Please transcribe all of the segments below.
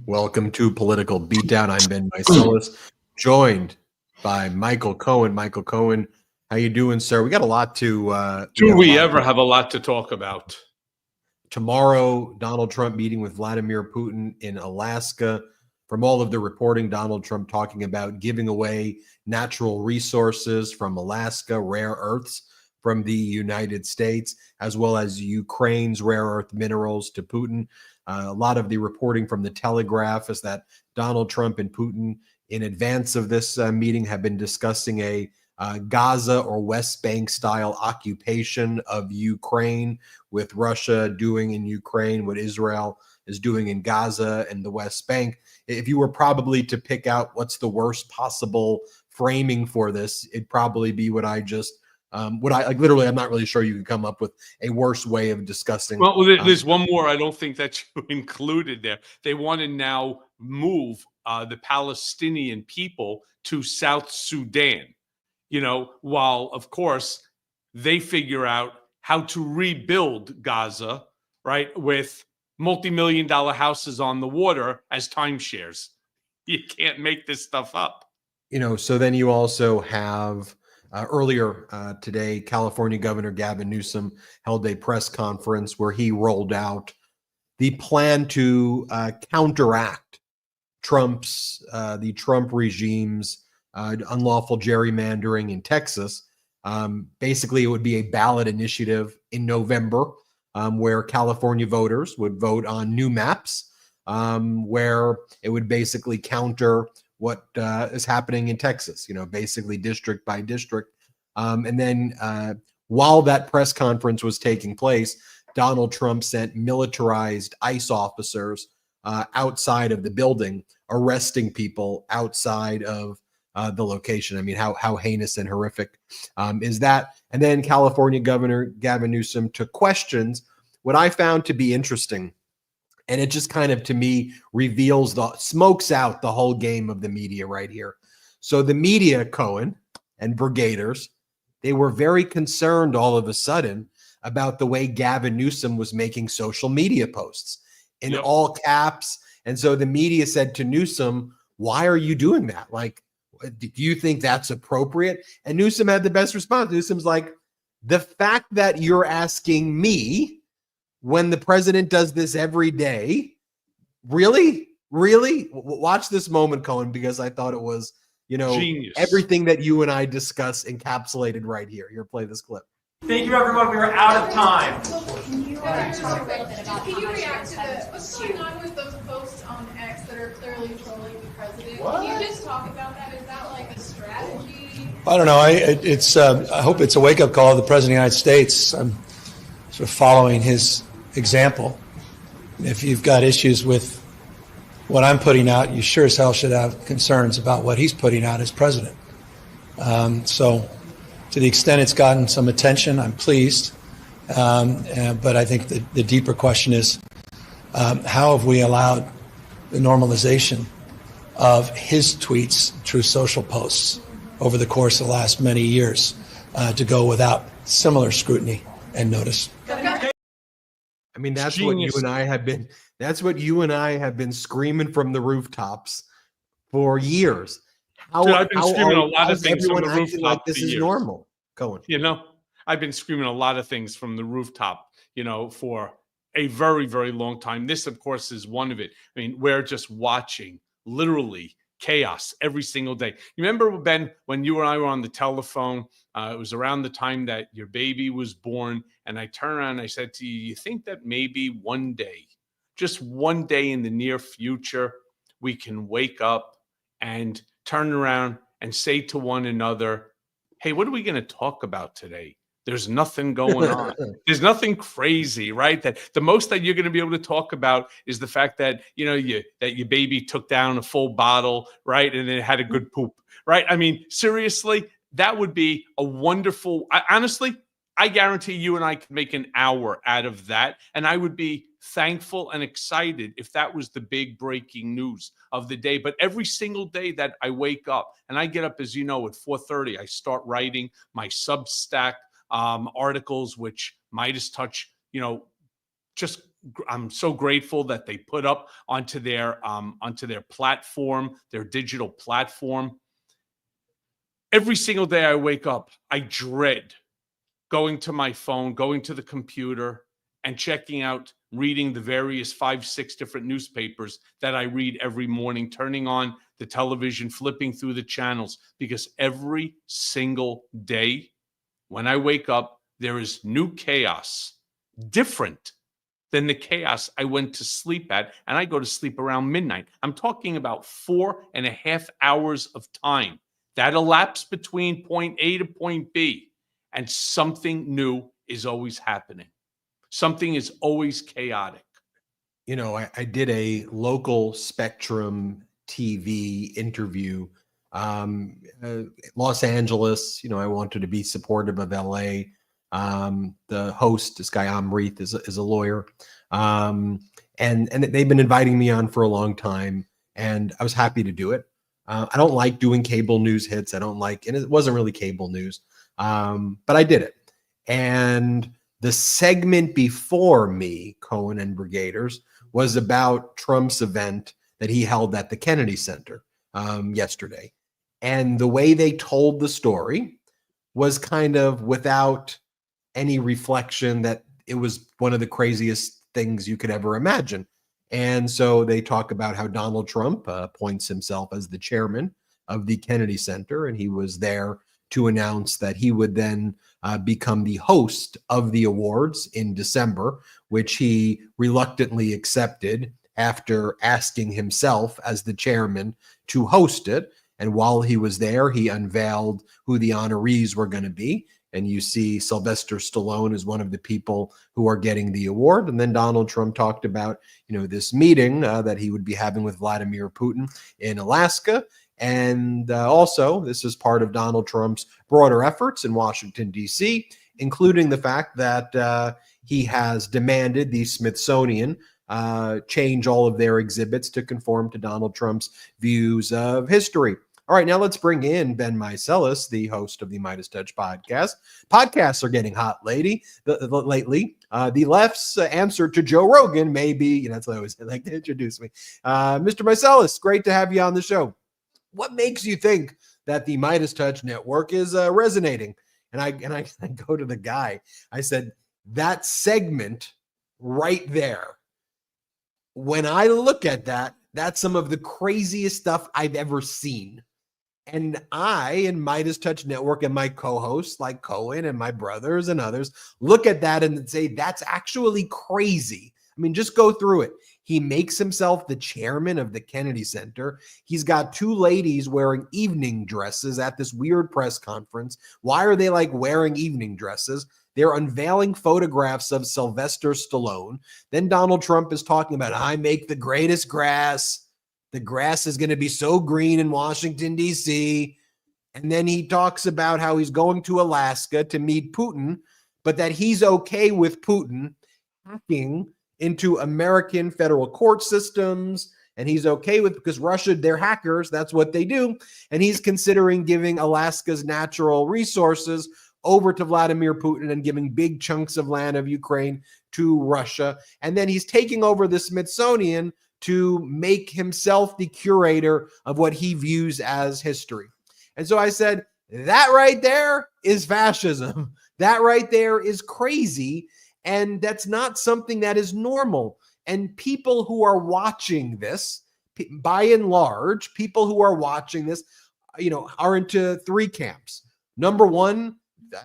Welcome to Political Beatdown. I'm Ben Meiselas, joined by Michael Cohen. Michael Cohen, how you doing, sir? We got a lot to. Do we ever have a lot to talk about? Tomorrow, Donald Trump meeting with Vladimir Putin in Alaska. From all of the reporting, Donald Trump talking about giving away natural resources from Alaska, rare earths from the United States, as well as Ukraine's rare earth minerals to Putin. A lot of the reporting from the Telegraph is that Donald Trump and Putin, in advance of this meeting, have been discussing a Gaza or West Bank style occupation of Ukraine, with Russia doing in Ukraine what Israel is doing in Gaza and the West Bank. If you were probably to pick out what's the worst possible framing for this, it'd probably be what I just literally, I'm not really sure you could come up with a worse way of discussing. Well, there's one more I don't think that you included there. They want to now move the Palestinian people to South Sudan, while, of course, they figure out how to rebuild Gaza, right, with multi-million-dollar houses on the water as timeshares. You can't make this stuff up. So then you also have earlier today, California Governor Gavin Newsom held a press conference where he rolled out the plan to counteract the Trump regime's unlawful gerrymandering in Texas. Basically, it would be a ballot initiative in November where California voters would vote on new maps where it would basically counter what is happening in Texas, basically district by district. And then while that press conference was taking place, Donald Trump sent militarized ICE officers outside of the building, arresting people outside of the location. I mean, how heinous and horrific is that? And then California Governor Gavin Newsom took questions. What I found to be interesting, and it just kind of, to me, smokes out the whole game of the media right here. So the media, Cohen and brigaders, they were very concerned all of a sudden about the way Gavin Newsom was making social media posts in all caps. And so the media said to Newsom, why are you doing that? Like, do you think that's appropriate? And Newsom had the best response. Newsom's like, the fact that you're asking me when the president does this every day, really? Watch this moment, Cohen, because I thought it was, genius. Everything that you and I discuss encapsulated right here. Here, play this clip. Thank you, everyone. We are out of time. Can you react to what's going on with those posts on X that are clearly trolling the president? What? Can you just talk about that? Is that like a strategy? I don't know. I hope it's a wake-up call to the President of the United States. I'm sort of following his example. If you've got issues with what I'm putting out, you sure as hell should have concerns about what he's putting out as president. So to the extent it's gotten some attention, I'm pleased. But I think the deeper question is, how have we allowed the normalization of his tweets through social posts over the course of the last many years to go without similar scrutiny and notice? I mean, that's what you and I have been. That's what you and I have been screaming from the rooftops for years. I've been screaming a lot of things from the rooftop. Like this is normal, Cohen. I've been screaming a lot of things from the rooftop, for a very, very long time. This, of course, is one of it. I mean, we're just watching literally chaos every single day. You remember, Ben, when you and I were on the telephone, it was around the time that your baby was born, and I turned around and I said to you, you think that maybe one day, just one day in the near future, we can wake up and turn around and say to one another, hey, what are we going to talk about today? There's nothing going on. There's nothing crazy, right? That the most that you're going to be able to talk about is the fact that, that your baby took down a full bottle, right? And it had a good poop, right? I mean, seriously, that would be a wonderful, honestly, I guarantee you and I could make an hour out of that. And I would be thankful and excited if that was the big breaking news of the day. But every single day that I wake up, and I get up, as you know, at 4:30, I start writing my Substack articles, which Midas Touch, just I'm so grateful that they put up onto their platform, their digital platform. Every single day I wake up, I dread going to my phone, going to the computer, and checking out, reading the various 5, 6 different newspapers that I read every morning, turning on the television, flipping through the channels, because every single day when I wake up, there is new chaos, different than the chaos I went to sleep at, and I go to sleep around midnight. I'm talking about 4.5 hours of time that elapsed between point A to point B, and something new is always happening. Something is always chaotic. You know, I did a local Spectrum TV interview, Los Angeles. You know, I wanted to be supportive of LA. The host, this guy Amrith, is a lawyer, and they've been inviting me on for a long time, and I was happy to do it. I don't like doing cable news hits. I don't like, and it wasn't really cable news, but I did it. And the segment before me, Cohen and Brigaders, was about Trump's event that he held at the Kennedy Center yesterday. And the way they told the story was kind of without any reflection that it was one of the craziest things you could ever imagine. And so they talk about how Donald Trump appoints himself as the chairman of the Kennedy Center, and he was there to announce that he would then become the host of the awards in December, which he reluctantly accepted after asking himself as the chairman to host it. And while he was there, he unveiled who the honorees were going to be. And you see Sylvester Stallone is one of the people who are getting the award. And then Donald Trump talked about, you know, this meeting that he would be having with Vladimir Putin in Alaska. And also, this is part of Donald Trump's broader efforts in Washington, D.C., including the fact that he has demanded the Smithsonian change all of their exhibits to conform to Donald Trump's views of history. All right, now let's bring in Ben Meiselas, the host of the Midas Touch podcast. Podcasts are getting hot lately. The left's answer to Joe Rogan may be, you know, that's what I always like to introduce me. Mr. Meiselas, great to have you on the show. What makes you think that the Midas Touch network is resonating? And I go to the guy. I said, that segment right there, when I look at that, that's some of the craziest stuff I've ever seen. And I and Midas Touch Network and my co-hosts like Cohen and my brothers and others look at that and say, that's actually crazy. I mean, just go through it. He makes himself the chairman of the Kennedy Center. He's got 2 ladies wearing evening dresses at this weird press conference. Why are they like wearing evening dresses? They're unveiling photographs of Sylvester Stallone. Then Donald Trump is talking about, I make the greatest grass. The grass is going to be so green in Washington, D.C. And then he talks about how he's going to Alaska to meet Putin, but that he's okay with Putin hacking into American federal court systems. And he's okay with, because Russia, they're hackers. That's what they do. And he's considering giving Alaska's natural resources over to Vladimir Putin and giving big chunks of land of Ukraine to Russia. And then he's taking over the Smithsonian to make himself the curator of what he views as history. And so I said, that right there is fascism. That right there is crazy. And that's not something that is normal. And people who are watching this, by and large, people who are watching this, you know, are into 3 camps. Number one,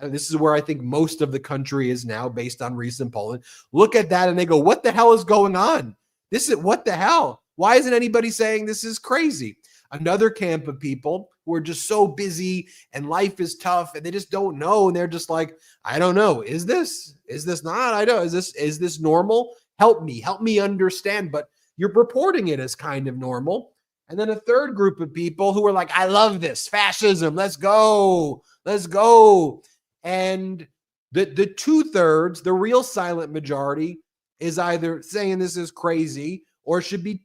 this is where I think most of the country is now based on recent polling. Look at that and they go, what the hell is going on? This is what the hell? Why isn't anybody saying this is crazy? Another camp of people who are just so busy and life is tough and they just don't know. And they're just like, I don't know. Is this not? I don't. Is this normal? Help me understand. But you're reporting it as kind of normal. And then a third group of people who are like, I love this fascism. Let's go. And the 2/3, the real silent majority, is either saying this is crazy or should be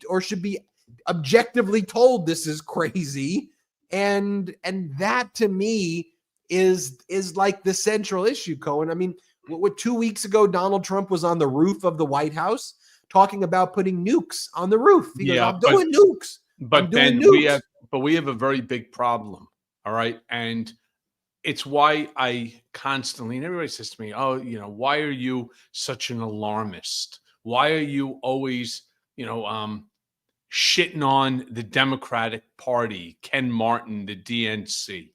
objectively told this is crazy. And that to me is like the central issue, Cohen. I mean, What 2 weeks ago, Donald Trump was on the roof of the White House talking about putting nukes on the roof. He goes, Yeah, I'm doing nukes. But I'm doing Ben, nukes. we have a very big problem. All right. And it's why I constantly, and everybody says to me, oh, why are you such an alarmist? Why are you always, shitting on the Democratic Party, Ken Martin, the DNC?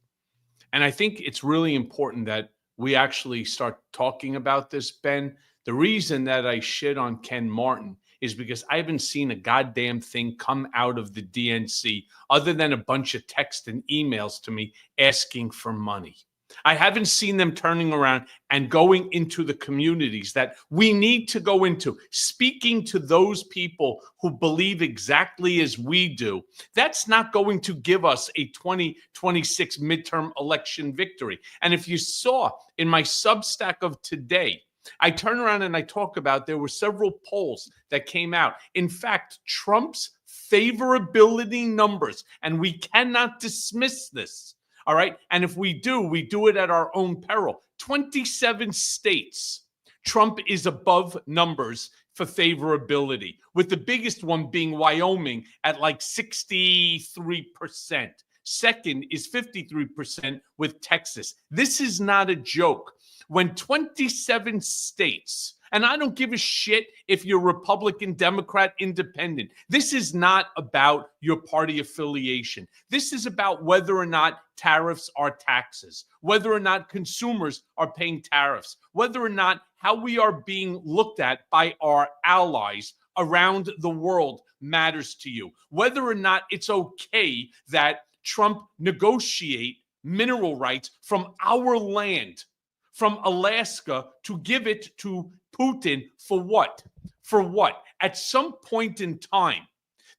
And I think it's really important that we actually start talking about this, Ben. The reason that I shit on Ken Martin is because I haven't seen a goddamn thing come out of the DNC other than a bunch of text and emails to me asking for money. I haven't seen them turning around and going into the communities that we need to go into, speaking to those people who believe exactly as we do. That's not going to give us a 2026 midterm election victory. And if you saw in my Substack of today, I turn around and I talk about there were several polls that came out. In fact, Trump's favorability numbers, and we cannot dismiss this. All right. And if we do it at our own peril. 27 states, Trump is above numbers for favorability, with the biggest one being Wyoming at like 63%. Second is 53% with Texas. This is not a joke. When 27 states, and I don't give a shit if you're Republican, Democrat, Independent. This is not about your party affiliation. This is about whether or not tariffs are taxes, whether or not consumers are paying tariffs, whether or not how we are being looked at by our allies around the world matters to you, whether or not it's okay that Trump negotiate mineral rights from our land, from Alaska, to give it to Putin for what? For what? At some point in time,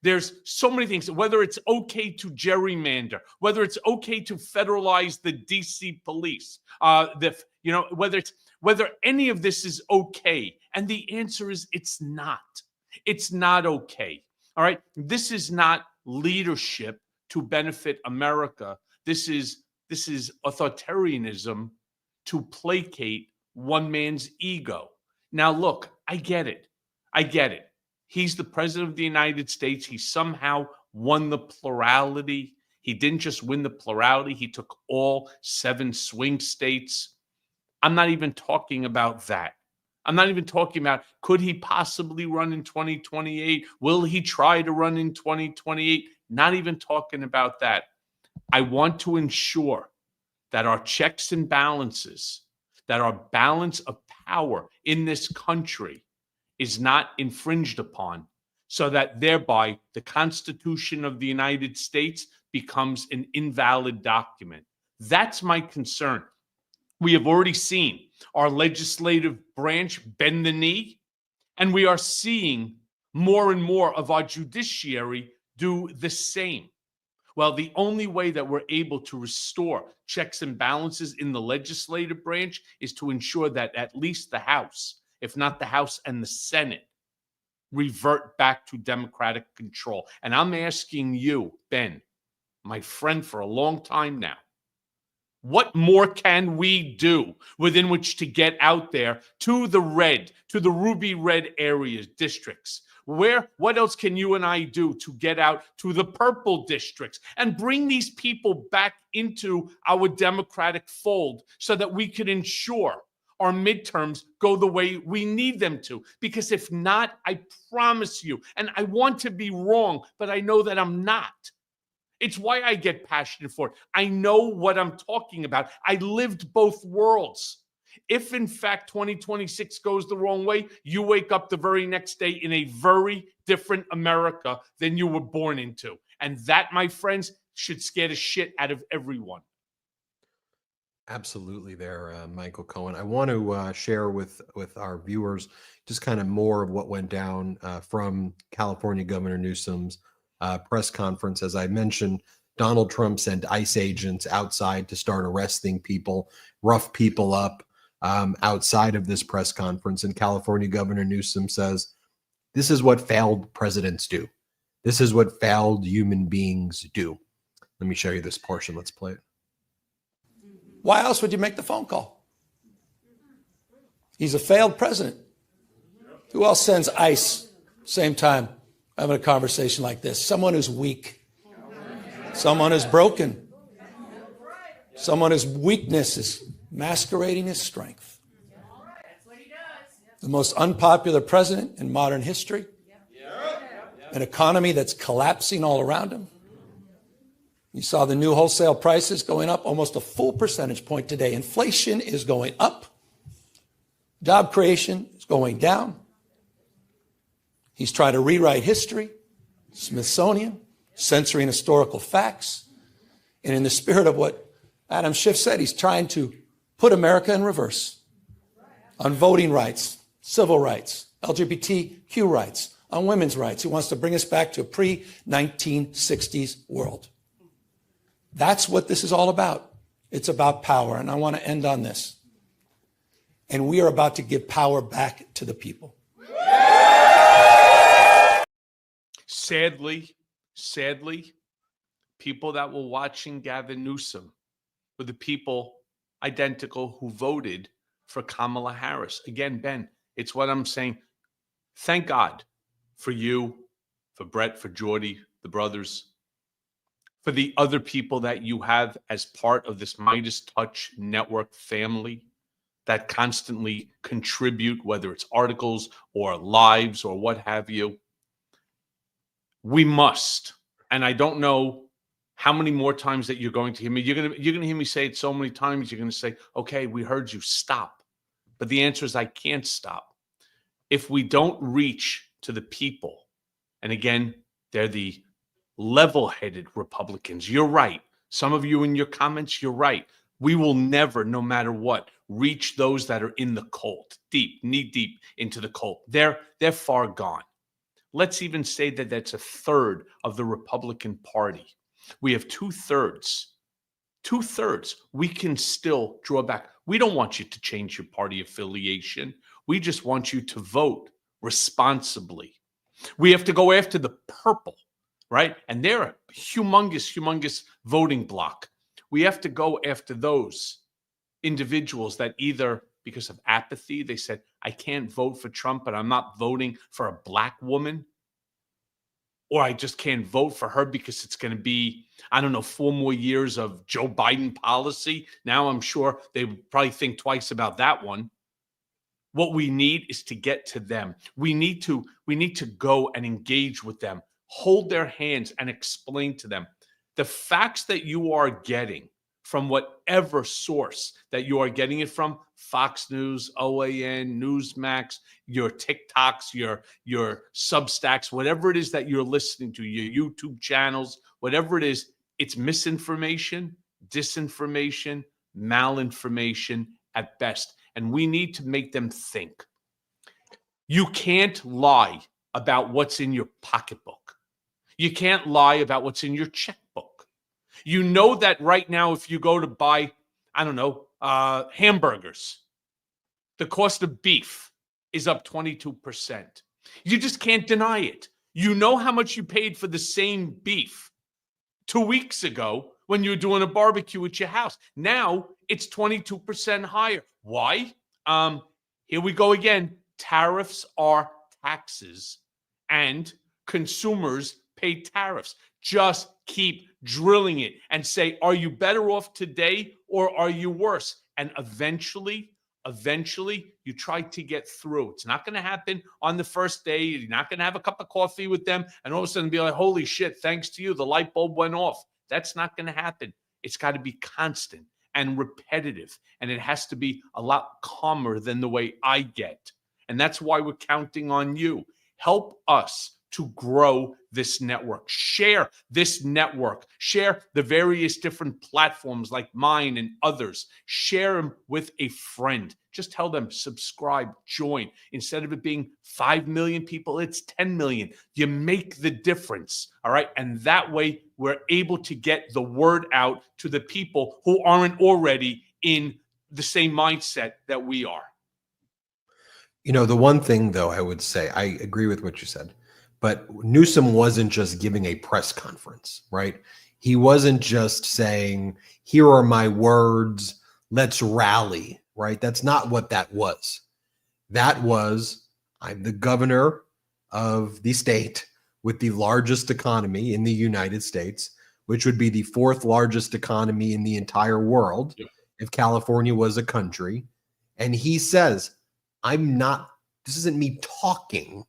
there's so many things, whether it's okay to gerrymander, whether it's okay to federalize the DC police, whether any of this is okay. And the answer is it's not. It's not okay. All right. This is not leadership to benefit America. This is authoritarianism to placate one man's ego. Now, look, I get it. He's the president of the United States. He somehow won the plurality. He didn't just win the plurality. He took all 7 swing states. I'm not even talking about that. I'm not even talking about, could he possibly run in 2028? Will he try to run in 2028? Not even talking about that. I want to ensure that our checks and balances, that our balance of power in this country is not infringed upon, so that thereby the Constitution of the United States becomes an invalid document. That's my concern. We have already seen our legislative branch bend the knee, and we are seeing more and more of our judiciary do the same. Well, the only way that we're able to restore checks and balances in the legislative branch is to ensure that at least the House, if not the House and the Senate, revert back to Democratic control. And I'm asking you, Ben, my friend for a long time now, what more can we do within which to get out there to the ruby red areas, districts? What else can you and I do to get out to the purple districts and bring these people back into our Democratic fold so that we can ensure our midterms go the way we need them to? Because if not, I promise you, and I want to be wrong, but I know that I'm not. It's why I get passionate for it. I know what I'm talking about. I lived both worlds. If, in fact, 2026 goes the wrong way, you wake up the very next day in a very different America than you were born into. And that, my friends, should scare the shit out of everyone. Absolutely there, Michael Cohen. I want to share with our viewers just kind of more of what went down from California Governor Newsom's press conference. As I mentioned, Donald Trump sent ICE agents outside to start arresting people, rough people up outside of this press conference. And California Governor Newsom says, this is what failed presidents do. This is what failed human beings do. Let me show you this portion. Let's play it. Why else would you make the phone call? He's a failed president. Who else sends ice? Same time having a conversation like this. Someone who's weak. Someone who's broken. Someone whose weakness is masquerading as strength. The most unpopular president in modern history. An economy that's collapsing all around him. You saw the new wholesale prices going up almost a full percentage point today. Inflation is going up. Job creation is going down. He's trying to rewrite history, Smithsonian, censoring historical facts. And in the spirit of what Adam Schiff said, he's trying to put America in reverse on voting rights, civil rights, LGBTQ rights, on women's rights. He wants to bring us back to a pre-1960s world. That's what this is all about. It's about power. And I want to end on this. And we are about to give power back to the people. Sadly, people that were watching Gavin Newsom were the people identical who voted for Kamala Harris. Again, Ben, it's what I'm saying. Thank God for you, for Brett, for Jordy, the brothers, for the other people that you have as part of this Midas Touch Network family that constantly contribute, whether it's articles or lives or what have you. We must, and I don't know how many more times that you're going to hear me. You're gonna hear me say it so many times. You're gonna say, "Okay, we heard you. Stop." But the answer is, I can't stop. If we don't reach to the people, and again, they're the level-headed Republicans. You're right. Some of you in your comments, you're right. We will never, no matter what, reach those that are in the cult, deep, knee-deep into the cult. They're far gone. Let's even say that that's a third of the Republican Party. We have two-thirds. Two-thirds. We can still draw back. We don't want you to change your party affiliation. We just want you to vote responsibly. We have to go after the purple, right? And they're a humongous voting block. We have to go after those individuals that either, because of apathy, they said, I can't vote for Trump, but I'm not voting for a black woman. Or I just can't vote for her because it's going to be, 4 more years of Joe Biden policy. Now I'm sure they would probably think twice about that one. What we need is to get to them. We need to go and engage with them, hold their hands and explain to them the facts that you are getting from whatever source that you are getting it from, Fox News, OAN, Newsmax, your TikToks, your Substacks, whatever it is that you're listening to, your YouTube channels, whatever it is, it's misinformation, disinformation, malinformation at best. And we need to make them think. You can't lie about what's in your pocketbook. You can't lie about what's in your checkbook. You know that right now, if you go to buy, hamburgers, the cost of beef is up 22%. You just can't deny it. You know how much you paid for the same beef 2 weeks ago when you were doing a barbecue at your house. Now it's 22% higher. Why? Here we go again. Tariffs are taxes, and consumers pay tariffs. Just keep drilling it and say, are you better off today or are you worse? And eventually, you try to get through. It's not going to happen on the first day. You're not going to have a cup of coffee with them and all of a sudden be like, holy shit, thanks to you, the light bulb went off. That's not going to happen. It's got to be constant and repetitive. And it has to be a lot calmer than the way I get. And that's why we're counting on you. Help us to grow this network. Share this network. Share the various different platforms like mine and others. Share them with a friend. Just tell them, subscribe, join. Instead of it being 5 million people, it's 10 million. You make the difference, all right? And that way, we're able to get the word out to the people who aren't already in the same mindset that we are. The one thing, though, I would say, I agree with what you said. But Newsom wasn't just giving a press conference, right? He wasn't just saying, here are my words, let's rally, right? That's not what that was. That was, I'm the governor of the state with the largest economy in the United States, which would be the fourth largest economy in the entire world if California was a country. And he says, this isn't me talking,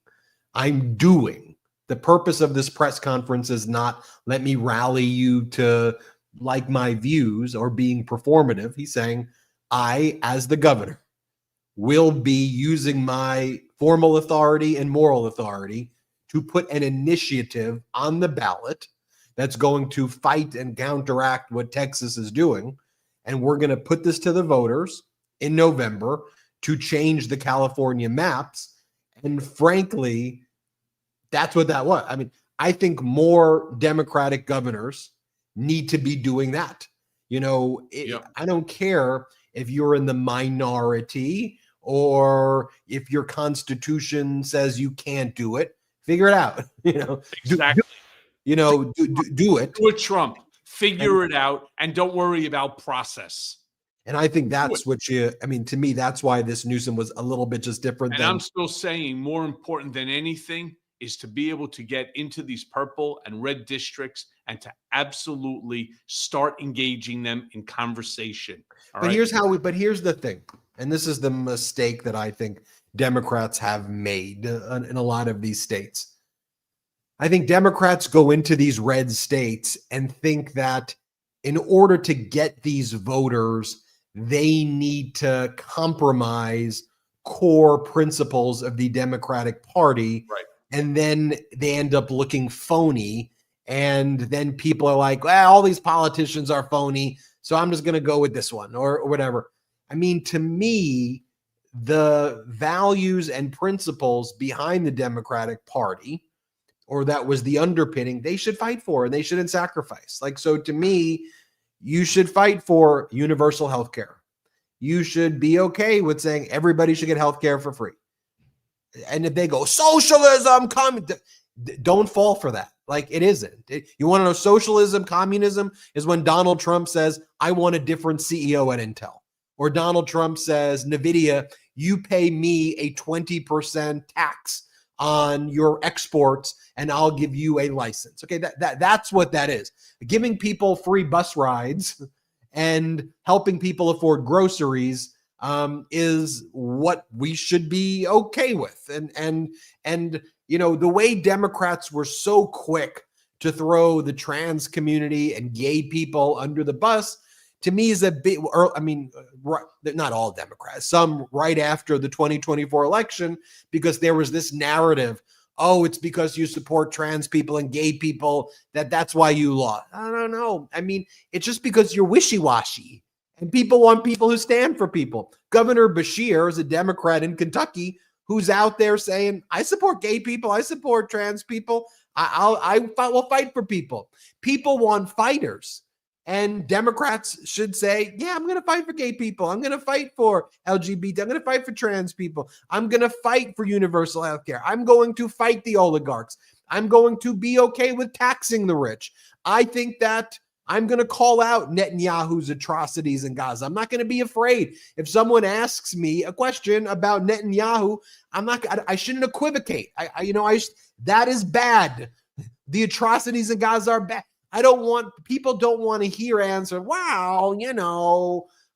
I'm doing. The purpose of this press conference is not let me rally you to like my views or being performative. He's saying, I, as the governor, will be using my formal authority and moral authority to put an initiative on the ballot that's going to fight and counteract what Texas is doing. And we're going to put this to the voters in November to change the California maps. And frankly, that's what that was. I mean, I think more Democratic governors need to be doing that. You know, I don't care if you're in the minority or if your constitution says you can't do it. Figure it out. You know, exactly. Do it. Do it, Trump. Figure it out, and don't worry about process. And I think that's what to me, that's why this Newsom was a little bit just different. And I'm still saying more important than anything is to be able to get into these purple and red districts and to absolutely start engaging them in conversation. But here's the thing, and this is the mistake that I think Democrats have made in a lot of these states. I think Democrats go into these red states and think that in order to get these voters, they need to compromise core principles of the Democratic Party. Right. And then they end up looking phony. And then people are like, well, all these politicians are phony, so I'm just going to go with this one or whatever. I mean, to me, the values and principles behind the Democratic Party, or that was the underpinning, they should fight for and they shouldn't sacrifice. Like, so to me, you should fight for universal health care. You should be okay with saying everybody should get health care for free. And if they go, socialism, don't fall for that. Like, it isn't. You want to know socialism, communism is when Donald Trump says, I want a different CEO at Intel. Or Donald Trump says, NVIDIA, you pay me a 20% tax on your exports and I'll give you a license. Okay, that's what that is. Giving people free bus rides and helping people afford groceries is what we should be okay with. And you know, the way Democrats were so quick to throw the trans community and gay people under the bus, to me is a bit, not all Democrats, some right after the 2024 election, because there was this narrative, oh, it's because you support trans people and gay people that's why you lost. I don't know. I mean, it's just because you're wishy-washy and people want people who stand for people. Governor Beshear is a Democrat in Kentucky who's out there saying, I support gay people, I support trans people, I will fight for people. People want fighters. And Democrats should say, yeah, I'm going to fight for gay people. I'm going to fight for LGBT. I'm going to fight for trans people. I'm going to fight for universal health care. I'm going to fight the oligarchs. I'm going to be okay with taxing the rich. I think that I'm going to call out Netanyahu's atrocities in Gaza. I'm not going to be afraid. If someone asks me a question about Netanyahu, I shouldn't equivocate. That is bad. The atrocities in Gaza are bad. People don't want to hear answer. Wow,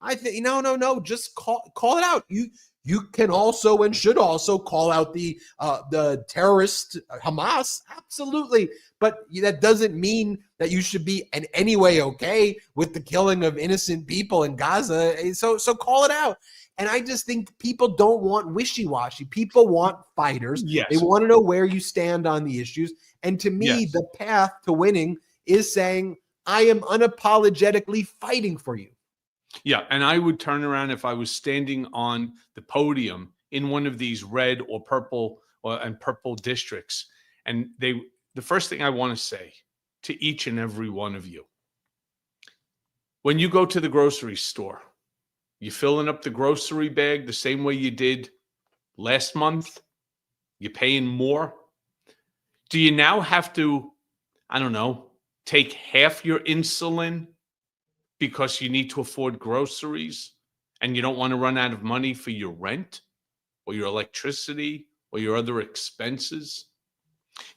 I think no. Just call it out. You can also and should also call out the terrorist Hamas, absolutely. But that doesn't mean that you should be in any way okay with the killing of innocent people in Gaza. So call it out. And I just think people don't want wishy-washy. People want fighters. Yes. They want to know where you stand on the issues. And to me, Yes. the path to winning is saying, I am unapologetically fighting for you. Yeah, and I would turn around if I was standing on the podium in one of these red or purple districts. And the first thing I want to say to each and every one of you, when you go to the grocery store, you filling up the grocery bag the same way you did last month, you're paying more. Do you now have to, take half your insulin because you need to afford groceries and you don't want to run out of money for your rent? or your electricity or your other expenses.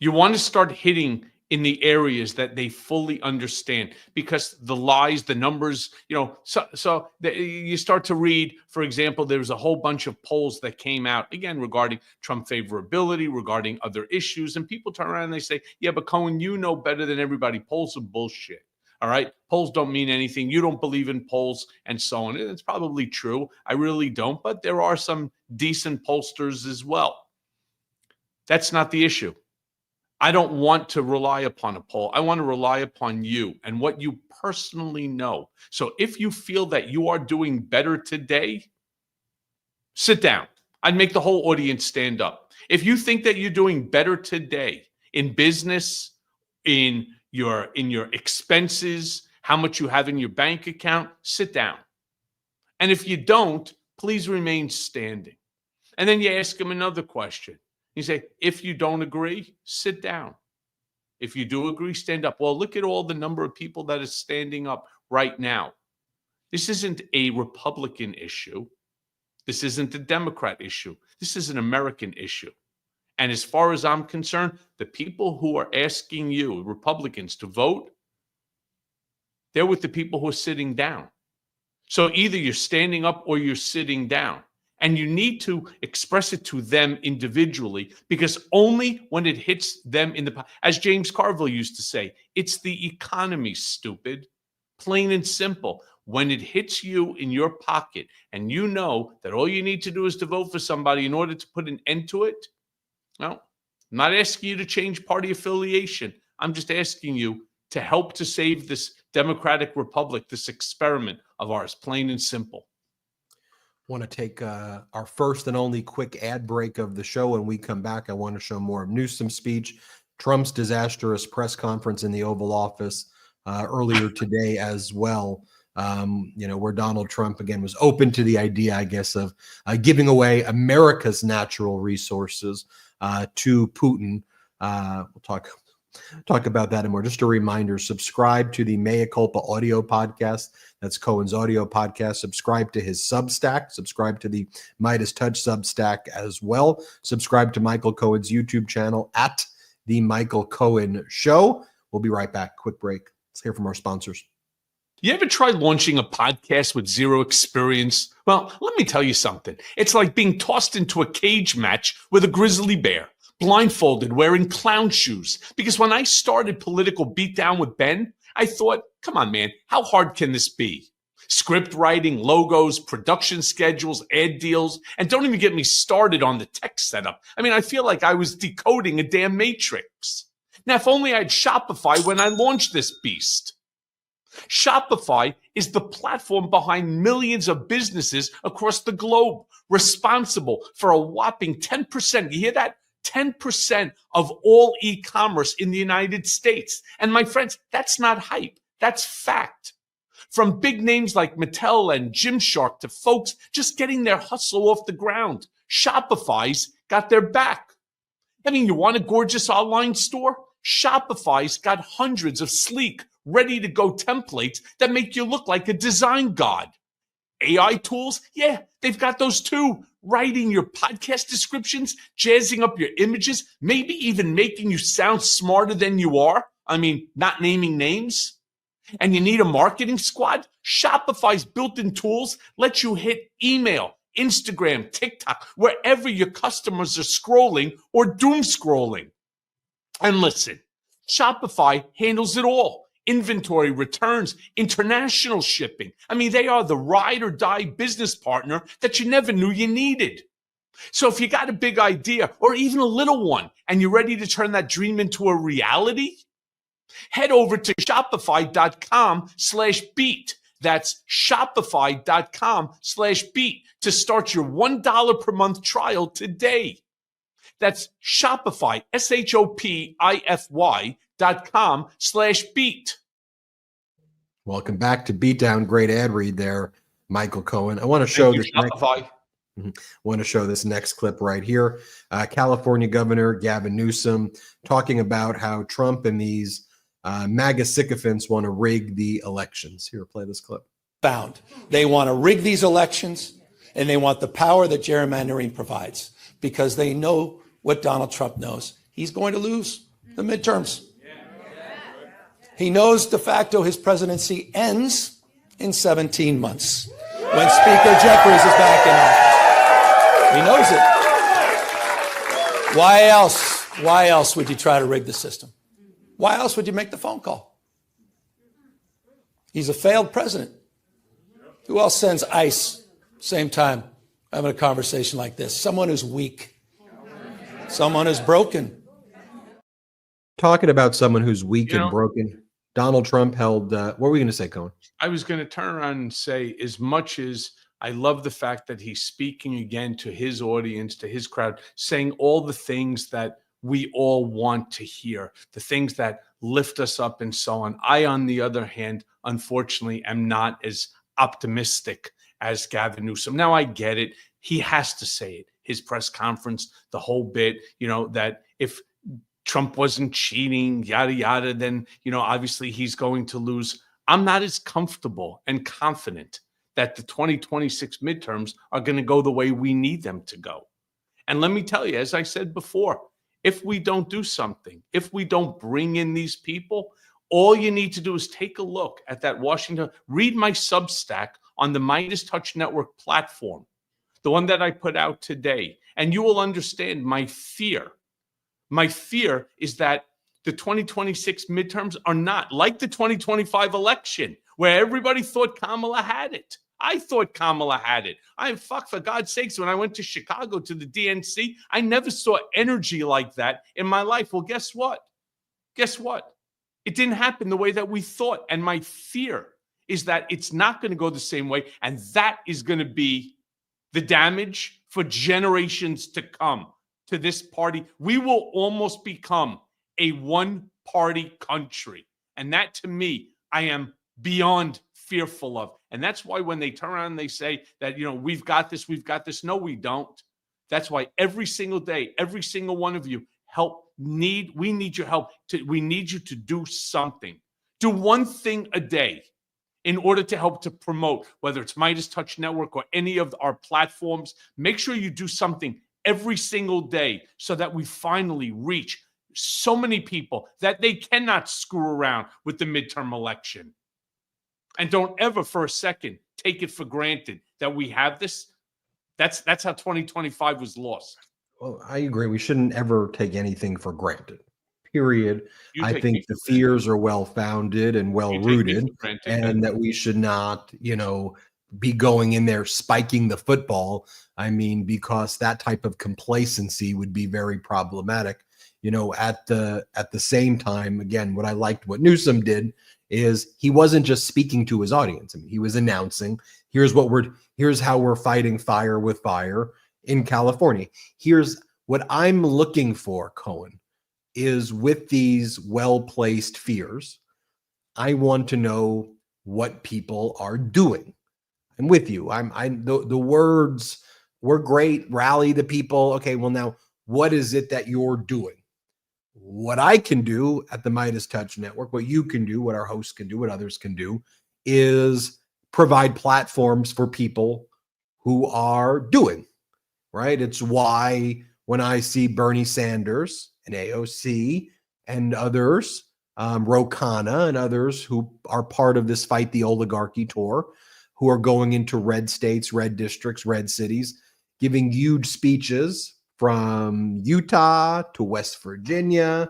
You want to start hitting in the areas that they fully understand, because the lies, the numbers, you start to read, for example, there was a whole bunch of polls that came out, again, regarding Trump favorability, regarding other issues. And people turn around and they say, yeah, but Cohen, you know better than everybody. Polls are bullshit. All right. Polls don't mean anything. You don't believe in polls and so on. And it's probably true. I really don't. But there are some decent pollsters as well. That's not the issue. I don't want to rely upon a poll. I want to rely upon you and what you personally know. So if you feel that you are doing better today, sit down. I'd make the whole audience stand up. If you think that you're doing better today in business, in your expenses, how much you have in your bank account, sit down. And if you don't, please remain standing. And then you ask them another question. You say, if you don't agree, sit down. If you do agree, stand up. Well, look at all the number of people that is standing up right now. This isn't a Republican issue. This isn't a Democrat issue. This is an American issue. And as far as I'm concerned, the people who are asking you, Republicans, to vote, they're with the people who are sitting down. So either you're standing up or you're sitting down. And you need to express it to them individually, because only when it hits them as James Carville used to say, it's the economy, stupid. Plain and simple. When it hits you in your pocket and you know that all you need to do is to vote for somebody in order to put an end to it, well, I'm not asking you to change party affiliation. I'm just asking you to help to save this democratic republic, this experiment of ours, plain and simple. Want to take our first and only quick ad break of the show. When we come back, I want to show more of Newsom's speech, Trump's disastrous press conference in the Oval Office earlier today as well, where Donald Trump, again, was open to the idea, I guess, of giving away America's natural resources to Putin. We'll talk about that and more. Just a reminder, subscribe to the Mea Culpa audio podcast. That's Cohen's audio podcast. Subscribe to his Substack. Subscribe to the Midas Touch Substack as well. Subscribe to Michael Cohen's YouTube channel at The Michael Cohen Show. We'll be right back. Quick break. Let's hear from our sponsors. You ever try launching a podcast with zero experience? Well, let me tell you something. It's like being tossed into a cage match with a grizzly bear, blindfolded, wearing clown shoes. Because when I started Political Beatdown with Ben, I thought, come on, man, how hard can this be? Script writing, logos, production schedules, ad deals, and don't even get me started on the tech setup. I mean, I feel like I was decoding a damn matrix. Now, if only I had Shopify when I launched this beast. Shopify is the platform behind millions of businesses across the globe, responsible for a whopping 10%. You hear that? 10% of all e-commerce in the United States. And my friends, that's not hype. That's fact. From big names like Mattel and Gymshark to folks just getting their hustle off the ground, Shopify's got their back. I mean, you want a gorgeous online store? Shopify's got hundreds of sleek, ready-to-go templates that make you look like a design god. AI tools? Yeah, they've got those too. Writing your podcast descriptions, jazzing up your images, maybe even making you sound smarter than you are. I mean, not naming names. And you need a marketing squad? Shopify's built-in tools let you hit email, Instagram, TikTok, wherever your customers are scrolling or doom scrolling. And listen, Shopify handles it all. Inventory, returns, international shipping. I mean, they are the ride or die business partner that you never knew you needed. So if you got a big idea or even a little one and you're ready to turn that dream into a reality, head over to shopify.com/beat. That's shopify.com/beat to start your $1 per month trial today. That's Shopify, shopify.com/beat. Welcome back to Beatdown. Great ad read there, Michael Cohen. I want to show this. Want to show this next clip right here. California Governor Gavin Newsom talking about how Trump and these MAGA sycophants want to rig the elections. Here, play this clip. Found. They want to rig these elections. and they want the power that gerrymandering provides because they know what Donald Trump knows. He's going to lose the midterms. He knows de facto his presidency ends in 17 months when Speaker Jeffries is back in office. He knows it. Why else? Why else would you try to rig the system? Why else would you make the phone call? He's a failed president. Who else sends ICE same time having a conversation like this? Someone who's weak. Someone who's broken. Talking about someone who's weak and broken, Donald Trump held, what were we going to say, Cohen? I was going to turn around and say, as much as I love the fact that he's speaking again to his audience, to his crowd, saying all the things that we all want to hear, the things that lift us up and so on. I, on the other hand, unfortunately, am not as optimistic as Gavin Newsom. Now, I get it. He has to say it. His press conference, the whole bit, that if Trump wasn't cheating, yada, yada, then, obviously he's going to lose. I'm not as comfortable and confident that the 2026 midterms are going to go the way we need them to go. And let me tell you, as I said before, if we don't do something, if we don't bring in these people, all you need to do is take a look at that Washington, read my Substack on the Midas Touch Network platform, the one that I put out today, and you will understand my fear. My fear is that the 2026 midterms are not like the 2025 election, where everybody thought Kamala had it. I thought Kamala had it. For God's sakes, when I went to Chicago to the DNC, I never saw energy like that in my life. Well, guess what? Guess what? It didn't happen the way that we thought. And my fear is that it's not going to go the same way. And that is going to be the damage for generations to come to this party. We will almost become a one-party country. And that, to me, I am beyond fearful of. And that's why when they turn around and they say that, we've got this. No, we don't. That's why every single day, every single one of you we need your help. We need you to do something. Do one thing a day in order to help to promote, whether it's Midas Touch Network or any of our platforms. Make sure you do something every single day so that we finally reach so many people that they cannot screw around with the midterm election. And don't ever for a second take it for granted that we have this. That's how 2025 was lost. Well, I agree. We shouldn't ever take anything for granted, period. You I take think me the for granted. fears are well-founded and You take me well-rooted, for granted, and that we should not, be going in there spiking the football. I mean, because that type of complacency would be very problematic. At the same time, again, what I liked what Newsom did is he wasn't just speaking to his audience. I mean, he was announcing, here's how we're fighting fire with fire in California. Here's what I'm looking for, Cohen, is with these well-placed fears, I want to know what people are doing. I'm with you. The words were great. Rally the people. Okay, well now, what is it that you're doing? What I can do at the Midas Touch Network, what you can do, what our hosts can do, what others can do, is provide platforms for people who are doing, right? It's why when I see Bernie Sanders and AOC and others, Ro Khanna and others who are part of this Fight the Oligarchy tour, who are going into red states, red districts, red cities, giving huge speeches from Utah to West Virginia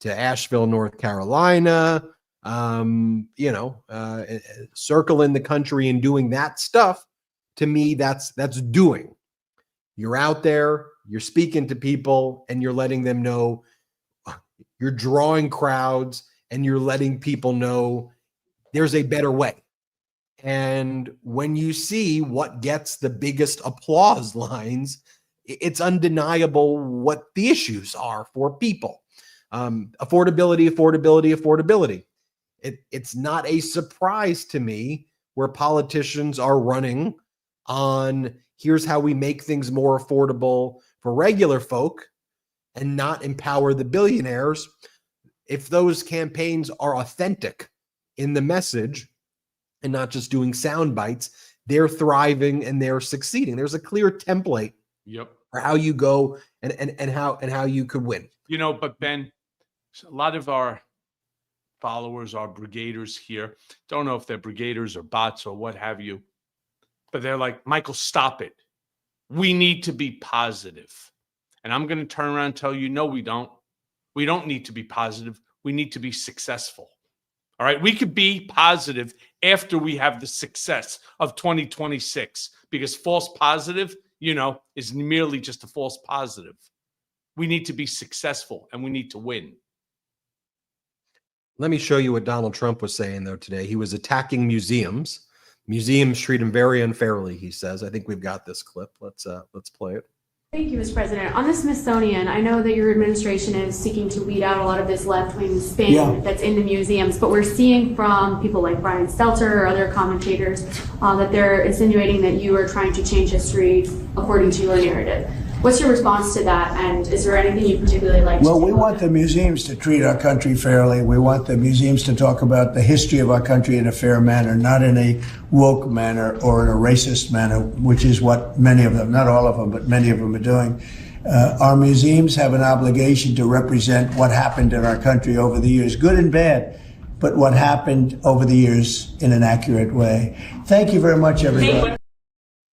to Asheville, North Carolina, circling the country and doing that stuff. To me, that's doing. You're out there, you're speaking to people, and you're letting them know, you're drawing crowds, and you're letting people know there's a better way. And when you see what gets the biggest applause lines, it's undeniable what the issues are for people. Affordability. It's not a surprise to me where politicians are running on here's how we make things more affordable for regular folk and not empower the billionaires. If those campaigns are authentic in the message and not just doing sound bites, they're thriving and they're succeeding. There's a clear template Yep. for how you go and how you could win. You know, but Ben, a lot of our followers, our brigaders here, don't know if they're brigaders or bots or what have you, but they're like, Michael, stop it. We need to be positive. And I'm going to turn around and tell you, no, we don't. We don't need to be positive. We need to be successful. All right. We could be positive after we have the success of 2026, because false positive, is merely just a false positive. We need to be successful and we need to win. Let me show you what Donald Trump was saying, though, today. He was attacking museums. Museums treat him very unfairly, he says. I think we've got this clip. Let's play it. Thank you, Mr. President. On the Smithsonian, I know that your administration is seeking to weed out a lot of this left-wing spin that's in the museums, but we're seeing from people like Brian Stelter or other commentators that they're insinuating that you are trying to change history according to your narrative. What's your response to that, and is there anything you particularly like to do? Well, we want the museums to treat our country fairly. We want the museums to talk about the history of our country in a fair manner, not in a woke manner or in a racist manner, which is what many of them, not all of them, but many of them are doing. Our museums have an obligation to represent what happened in our country over the years, good and bad, but what happened over the years in an accurate way. Thank you very much, everybody.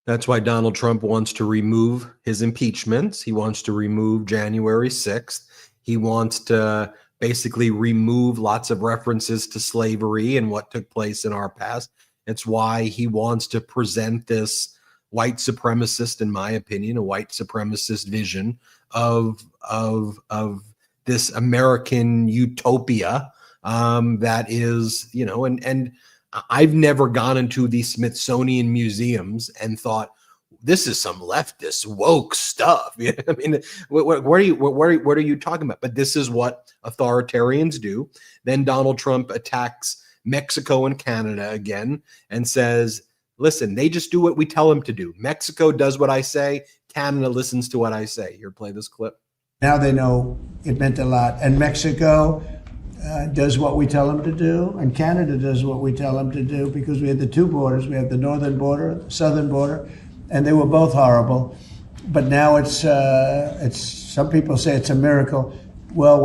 That's why Donald Trump wants to remove his impeachments. He wants to remove January 6th. He wants to basically remove lots of references to slavery and what took place in our past. It's why he wants to present this white supremacist, in my opinion, a white supremacist vision of this American utopia that is, and I've never gone into the Smithsonian museums and thought, this is some leftist woke stuff. I mean, what are you talking about? But this is what authoritarians do. Then Donald Trump attacks Mexico and Canada again and says, listen, they just do what we tell them to do. Mexico does what I say. Canada listens to what I say. Here, play this clip. Now they know it meant a lot. And Mexico does what we tell them to do, and Canada does what we tell them to do, because we had the two borders. We have the northern border, the southern border, and they were both horrible. But now it's some people say it's a miracle. Well,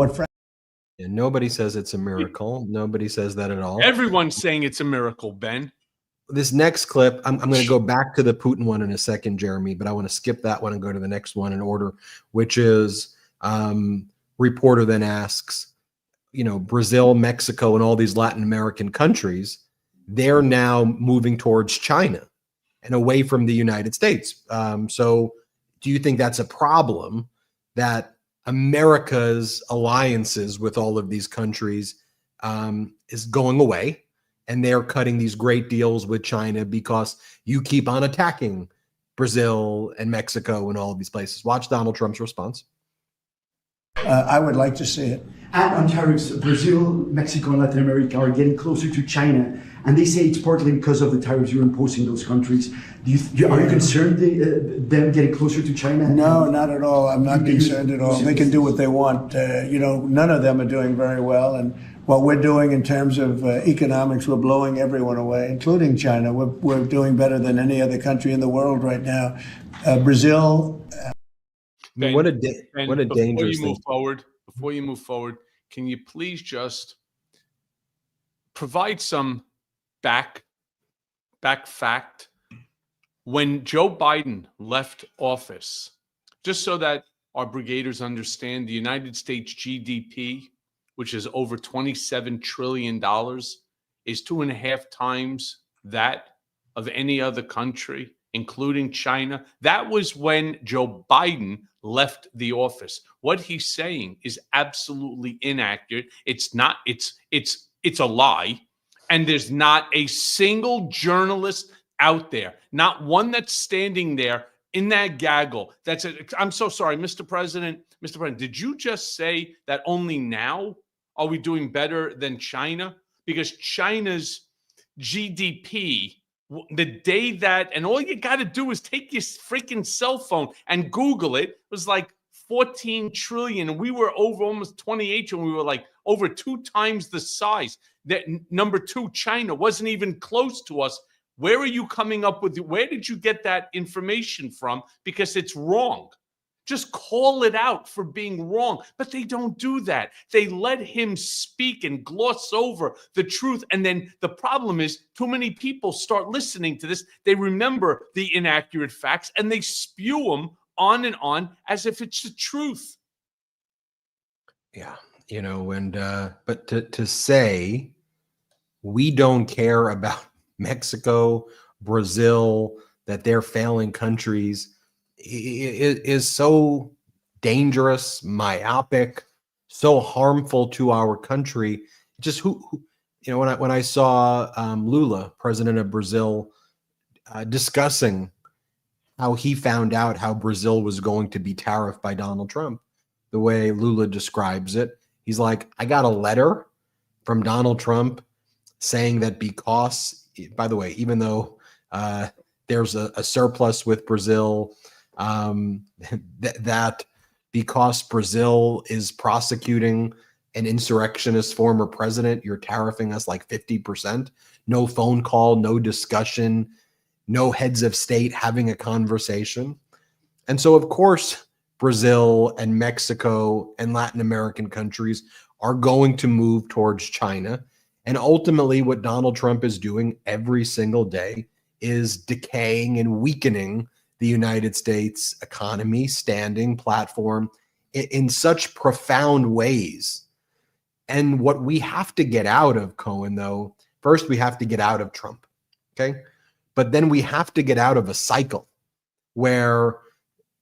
And nobody says it's a miracle. Nobody says that at all. Everyone's saying it's a miracle, Ben. This next clip, I'm going to go back to the Putin one in a second, Jeremy, but I want to skip that one and go to the next one in order, which is reporter then asks, Brazil, Mexico, and all these Latin American countries, they're now moving towards China and away from the United States. So do you think that's a problem, that America's alliances with all of these countries is going away, and they're cutting these great deals with China because you keep on attacking Brazil and Mexico and all of these places? Watch Donald Trump's response. I would like to see it. And on tariffs, Brazil, Mexico, and Latin America are getting closer to China, and they say it's partly because of the tariffs you're imposing those countries. Are you concerned them getting closer to China? No, not at all. I'm not concerned at all. They can do what they want. None of them are doing very well, and what we're doing in terms of economics, we're blowing everyone away, including China. We're doing better than any other country in the world right now. Brazil. Ben, what a dangerous thing. Before you move forward, can you please just provide some back fact? When Joe Biden left office, just so that our brigaders understand, the United States GDP, which is over $27 trillion, is 2.5 times that of any other country, including China. That was when Joe Biden left the office. What he's saying is absolutely inaccurate. It's not, it's a lie. And there's not a single journalist out there, not one that's standing there in that gaggle. That's it. I'm so sorry, Mr. President. Mr. President, did you just say that only now are we doing better than China? Because China's GDP, the day that, and all you got to do is take your freaking cell phone and Google it, was like 14 trillion. And we were over almost 28, and we were like over 2 times the size. That number 2, China, wasn't even close to us Where are you coming up with? Where did you get that information from? Because it's wrong. Just call it out for being wrong. But they don't do that. They let him speak and gloss over the truth. And then the problem is too many people start listening to this. They remember the inaccurate facts and they spew them on and on as if it's the truth. Yeah, you know, and but to say we don't care about Mexico, Brazil, that they're failing countries is so dangerous, myopic, so harmful to our country. Just who you know, when I saw Lula, president of Brazil, discussing how he found out how Brazil was going to be tariffed by Donald Trump, the way Lula describes it, he's like, I got a letter from Donald Trump saying that because, by the way, even though there's a surplus with Brazil, that because Brazil is prosecuting an insurrectionist former president, you're tariffing us like 50%. No phone call, no discussion, no heads of state having a conversation. And so, of course, Brazil and Mexico and Latin American countries are going to move towards China. And ultimately, what Donald Trump is doing every single day is decaying and weakening the United States economy, standing, platform in such profound ways. And what we have to get out of, Cohen, though, first we have to get out of Trump, okay? But then we have to get out of a cycle where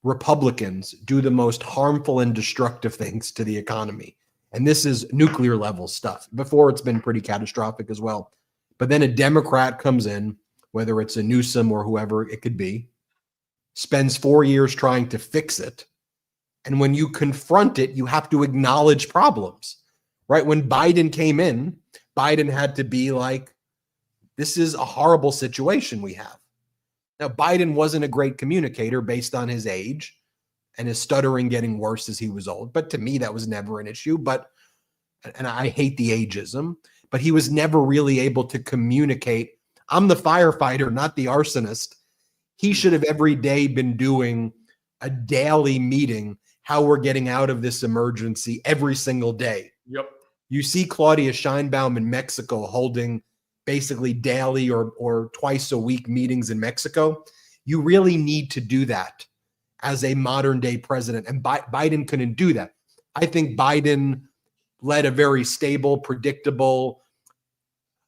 Republicans do the most harmful and destructive things to the economy. And this is nuclear level stuff. Before, it's been pretty catastrophic as well. But then a Democrat comes in, whether it's a Newsom or whoever it could be, spends 4 years trying to fix it. And when you confront it, you have to acknowledge problems, right? When Biden came in, Biden had to be like, this is a horrible situation we have. Now, Biden wasn't a great communicator based on his age and his stuttering getting worse as he was old. But to me, that was never an issue. And I hate the ageism, but he was never really able to communicate. I'm the firefighter, not the arsonist. He should have every day been doing a daily meeting, how we're getting out of this emergency every single day. Yep. You see Claudia Sheinbaum in Mexico holding basically daily or twice a week meetings in Mexico. You really need to do that as a modern day president. And Biden couldn't do that. I think Biden led a very stable, predictable,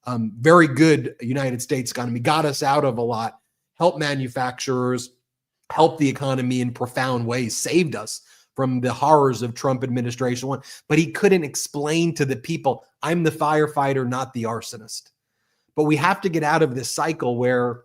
very good United States economy, got us out of a lot, helped manufacturers, helped the economy in profound ways, saved us from the horrors of Trump administration one. But he couldn't explain to the people, I'm the firefighter, not the arsonist. But we have to get out of this cycle where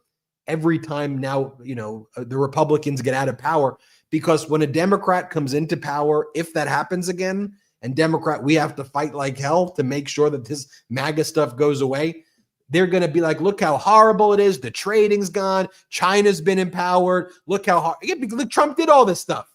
every time now, you know, the Republicans get out of power, because when a Democrat comes into power, if that happens again, and we have to fight like hell to make sure that this MAGA stuff goes away. They're going to be like, look how horrible it is. The trading's gone. China's been empowered. Look how hard. Look, Trump did all this stuff.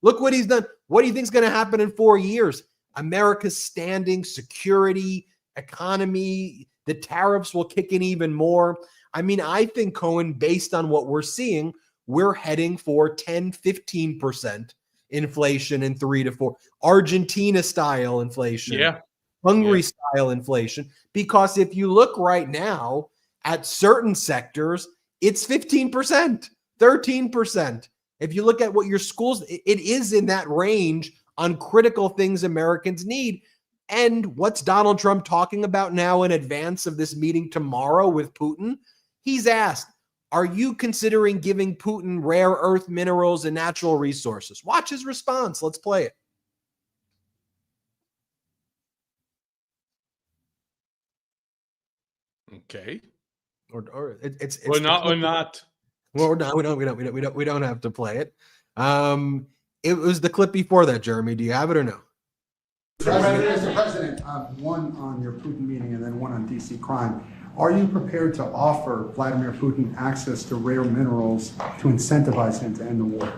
Look what he's done. What do you think is going to happen in 4 years? America's standing, security, economy, the tariffs will kick in even more. I mean, I think, Cohen, based on what we're seeing, we're heading for 10, 15% inflation in 3 to 4. Argentina style inflation. Yeah. Hungary style inflation. Because if you look right now at certain sectors, it's 15%, 13%. If you look at what your schools, it is in that range on critical things Americans need. And what's Donald Trump talking about now in advance of this meeting tomorrow with Putin? He's asked, are you considering giving Putin rare earth minerals and natural resources? Watch his response. Let's play it. Okay. Or it's or not or not. Well, no, we don't have to play it. It was the clip before that, Jeremy. Do you have it or no? Mr. President, one on your Putin meeting and then one on DC crime. Are you prepared to offer Vladimir Putin access to rare minerals to incentivize him to end the war?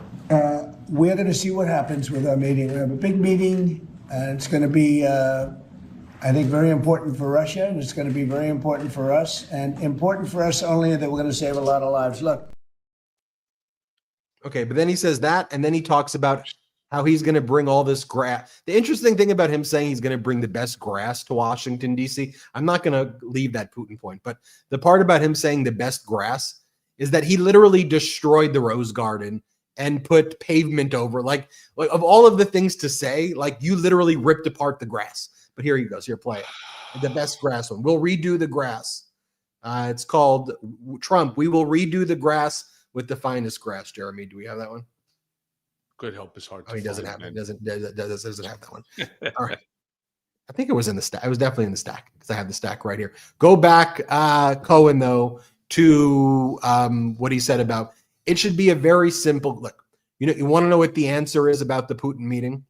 We're going to see what happens with our meeting. We have a big meeting, and it's going to be, I I think very important for Russia, and it's going to be very important for us, and important for us only that we're going to save a lot of lives. Look. Okay, but then he says that, and then he talks about how he's going to bring all this grass. The interesting thing about him saying he's going to bring the best grass to Washington, D.C., I'm not going to leave that Putin point, but the part about him saying the best grass is that he literally destroyed the Rose Garden and put pavement over. Like of all of the things to say, like you literally ripped apart the grass. But here he goes. Here, play it. The best grass one. We'll redo the grass. It's called Trump. We will redo the grass with the finest grass. Jeremy, do we have that one? Good help is hard. Oh, he doesn't have it. Doesn't have that one. All right. I think it was in the stack. It was definitely in the stack because I have the stack right here. Go back, Cohen, though, to what he said about it should be a very simple look. You want to know what the answer is about the Putin meeting?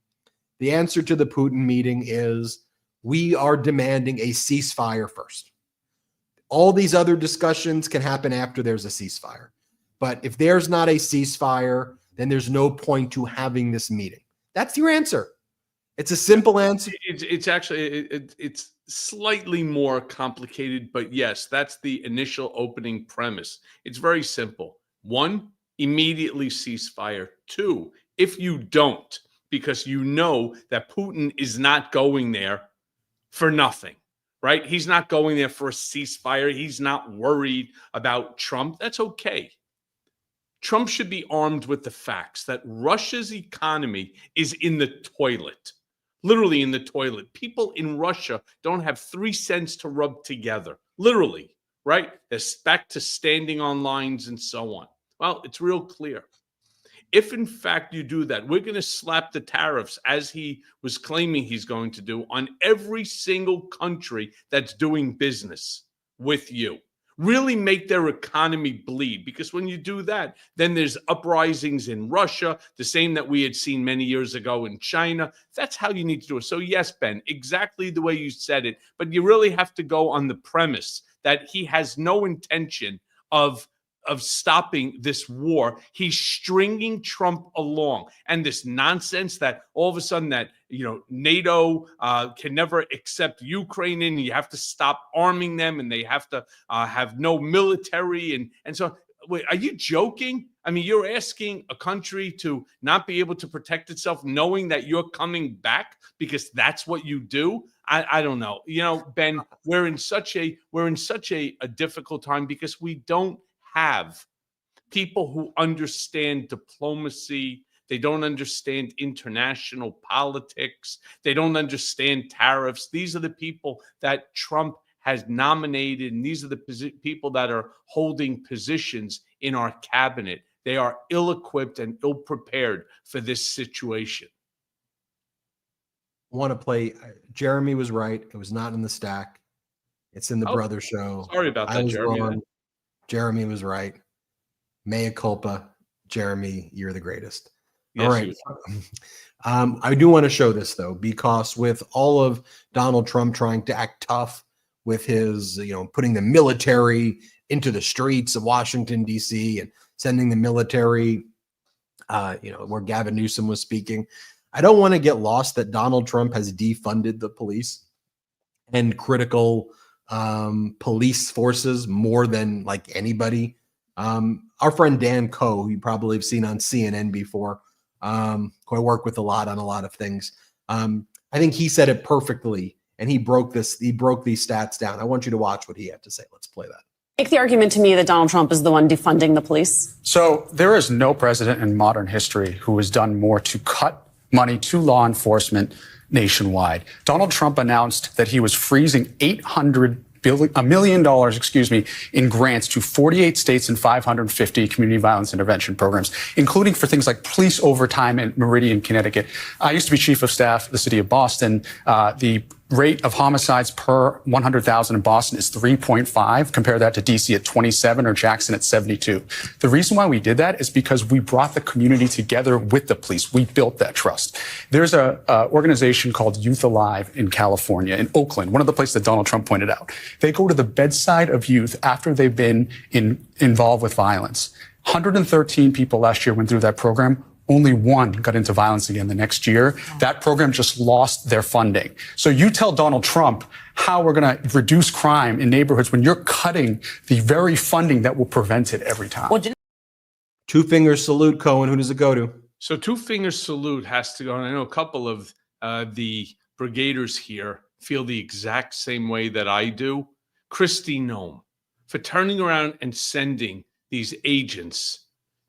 The answer to the Putin meeting is we are demanding a ceasefire first. All these other discussions can happen after there's a ceasefire. But if there's not a ceasefire, then there's no point to having this meeting. That's your answer. It's a simple answer. It's actually it's slightly more complicated, but yes, that's the initial opening premise. It's very simple. 1, immediately ceasefire. 2, if you don't, because you know that Putin is not going there for nothing, right? He's not going there for a ceasefire. He's not worried about Trump. That's okay. Trump should be armed with the facts that Russia's economy is in the toilet, literally in the toilet. People in Russia don't have 3 cents to rub together, literally, right? They're back to standing on lines and so on. Well, it's real clear. If, in fact, you do that, we're going to slap the tariffs, as he was claiming he's going to do, on every single country that's doing business with you. Really make their economy bleed, because when you do that, then there's uprisings in Russia, the same that we had seen many years ago in China. That's how you need to do it. So yes, Ben, exactly the way you said it, but you really have to go on the premise that he has no intention of stopping this war. He's stringing Trump along, and this nonsense that all of a sudden that NATO can never accept Ukraine in, you have to stop arming them, and they have to have no military, and so. Wait, are you joking? I mean, you're asking a country to not be able to protect itself, knowing that you're coming back because that's what you do. I don't know. Ben, we're in such a difficult time because we don't have people who understand diplomacy. They don't understand international politics. They don't understand tariffs. These are the people that Trump has nominated, and these are the people that are holding positions in our cabinet. They are ill-equipped and ill-prepared for this situation. Want to play? Jeremy was right. It was not in the stack. It's in the brother show. Sorry about that, Jeremy. Wrong. Jeremy was right. Mea culpa. Jeremy, you're the greatest. Yes, all right. I do want to show this, though, because with all of Donald Trump trying to act tough with his, putting the military into the streets of Washington, D.C. and sending the military, where Gavin Newsom was speaking, I don't want to get lost that Donald Trump has defunded the police and critical police forces more than like anybody. Our friend Dan Coe, who you probably have seen on CNN before, who I work with a lot on a lot of things. I think he said it perfectly, and he broke these stats down. I want you to watch what he had to say. Let's play that. Make the argument to me that Donald Trump is the one defunding the police. So there is no president in modern history who has done more to cut money to law enforcement nationwide. Donald Trump announced that he was freezing $1 million, in grants to 48 states and 550 community violence intervention programs, including for things like police overtime in Meridian, Connecticut. I used to be chief of staff of the city of Boston. The rate of homicides per 100,000 in Boston is 3.5. Compare that to DC at 27 or Jackson at 72. The reason why we did that is because we brought the community together with the police. We built that trust. There's a organization called Youth Alive in California, in Oakland, one of the places that Donald Trump pointed out. They go to the bedside of youth after they've been involved with violence. 113 people last year went through that program. only one got into violence again the next year. That program just lost their funding. So you tell Donald Trump how we're going to reduce crime in neighborhoods when you're cutting the very funding that will prevent it every time. Two fingers salute, Cohen. Who does it go to? So two fingers salute has to go. And I know a couple of the brigaders here feel the exact same way that I do. Kristi Noem for turning around and sending these agents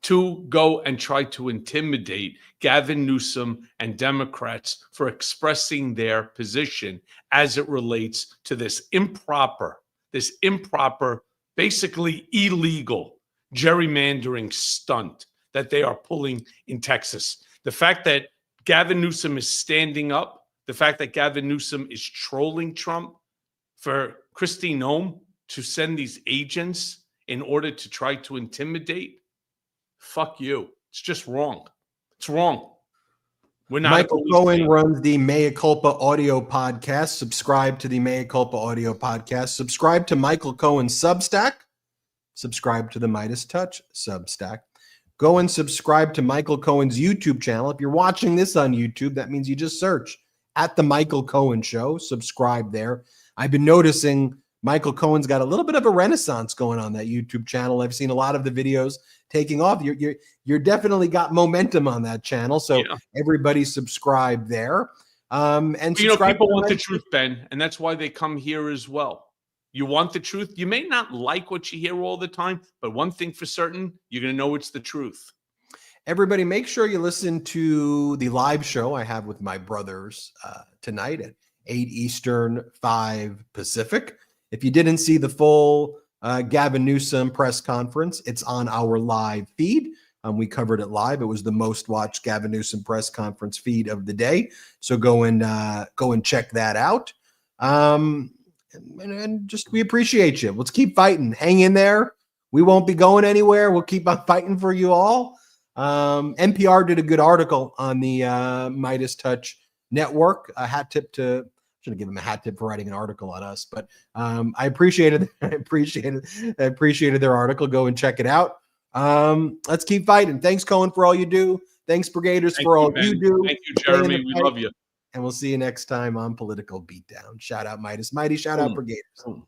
to go and try to intimidate Gavin Newsom and Democrats for expressing their position as it relates to this improper, basically illegal gerrymandering stunt that they are pulling in Texas. The fact that Gavin Newsom is standing up, the fact that Gavin Newsom is trolling Trump, for Kristi Noem to send these agents in order to try to intimidate, fuck you. It's just wrong. It's wrong. We're not. Michael Cohen runs the Mea Culpa audio podcast. Subscribe to the Mea Culpa audio podcast. Subscribe to Michael Cohen's Substack. Subscribe to the Midas Touch Substack. Go and subscribe to Michael Cohen's YouTube channel. If you're watching this on YouTube, that means you just search at The Michael Cohen Show. Subscribe there. I've been noticing Michael Cohen's got a little bit of a renaissance going on that YouTube channel. I've seen a lot of the videos taking off. You're definitely got momentum on that channel. So everybody subscribe there. And subscribe people want the truth, Ben, and that's why they come here as well. You want the truth. You may not like what you hear all the time, but one thing for certain, you're going to know it's the truth. Everybody, make sure you listen to the live show I have with my brothers tonight at 8 Eastern, 5 Pacific. If you didn't see the full Gavin Newsom press conference, it's on our live feed. We covered it live. It was the most watched Gavin Newsom press conference feed of the day. So go and check that out. And just, we appreciate you. Let's keep fighting. Hang in there. We won't be going anywhere. We'll keep on fighting for you all. NPR did a good article on the Midas Touch Network. A hat tip to, should have given them a hat tip for writing an article on us, but I appreciated their article. Go and check it out. Let's keep fighting. Thanks, Cohen, for all you do. Thanks, Brigaders, for all you do. Thank you, Jeremy. We love you. And we'll see you next time on Political Beatdown. Shout out Midas. Mighty, shout out Brigaders.